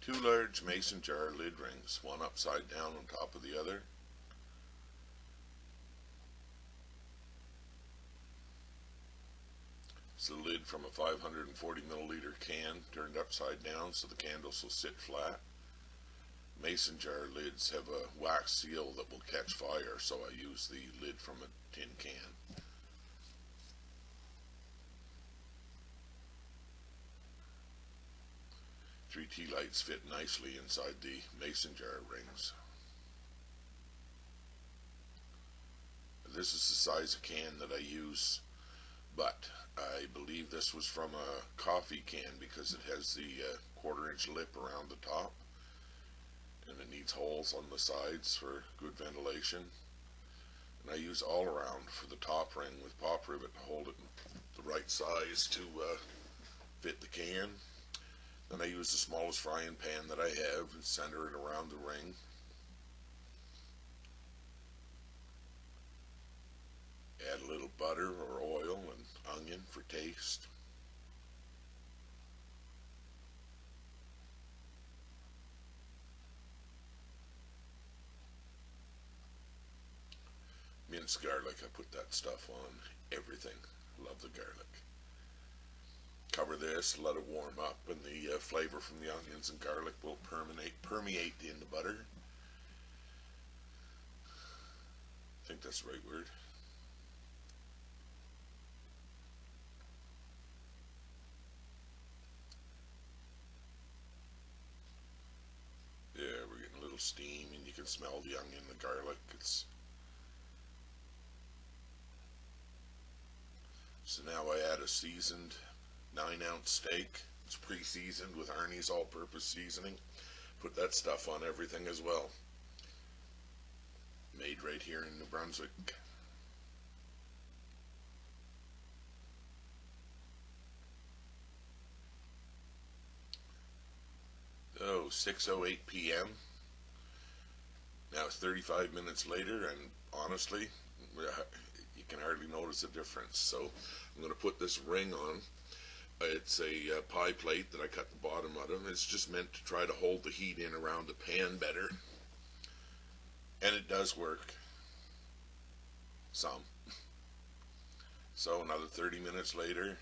Two large mason jar lid rings, one upside down on top of the other. It's the lid from a 540 milliliter can turned upside down so the candles will sit flat. Mason jar lids have a wax seal that will catch fire, so I use the lid from a tin can. Three tea lights fit nicely inside the mason jar rings. This is the size of can that I use, but I believe this was from a coffee can because it has the 1/4 inch lip around the top, and it needs holes on the sides for good ventilation. And I use all around for the top ring with pop rivet to hold it the right size to fit the can. Then I use the smallest frying pan that I have and center it around the ring. Add a little butter or oil and onion for taste. Minced garlic, I put that stuff on everything. Love the garlic. Cover this, let it warm up, and the flavor from the onions and garlic will permeate in the butter. I think that's the right word. Yeah, we're getting a little steam, and you can smell the onion and the garlic. So now I add a seasoned 9-ounce steak. It's pre-seasoned with Arnie's all-purpose seasoning. Put that stuff on everything as well. Made right here in New Brunswick. Oh, 6:08 p.m. Now it's 35 minutes later, and honestly, you can hardly notice a difference. So I'm going to put this ring on. It's a pie plate that I cut the bottom out of. It's just meant to try to hold the heat in around the pan better. And it does work. Some. So another 30 minutes later,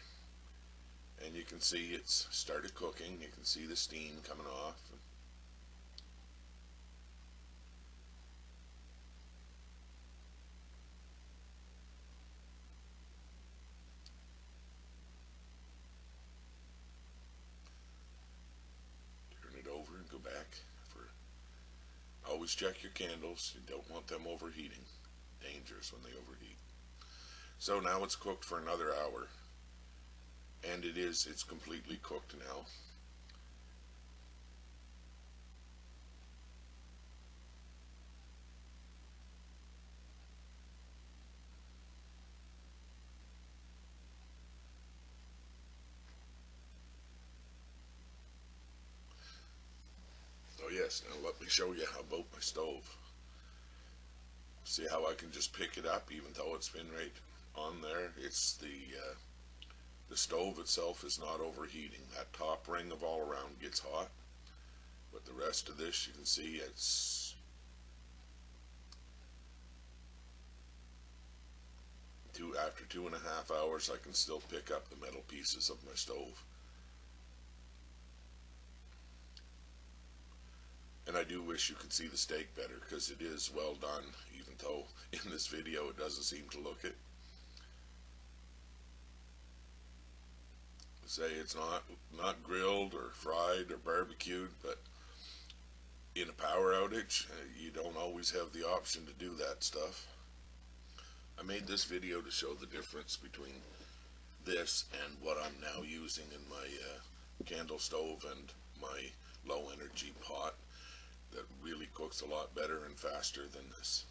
and you can see it's started cooking. You can see the steam coming off. Over and go back. Always check your candles. You don't want them overheating. Dangerous when they overheat. So now it's cooked for another hour, and it's completely cooked now. Yes, now let me show you how about my stove. See how I can just pick it up even though it's been right on there. It's the stove itself is not overheating. That top ring of all around gets hot, but the rest of this, you can see it's after 2.5 hours I can still pick up the metal pieces of my stove. And I do wish you could see the steak better because it is well done, even though in this video it doesn't seem to look it. Say it's not grilled or fried or barbecued, but in a power outage, you don't always have the option to do that stuff. I made this video to show the difference between this and what I'm now using in my candle stove and my low energy pot that really cooks a lot better and faster than this.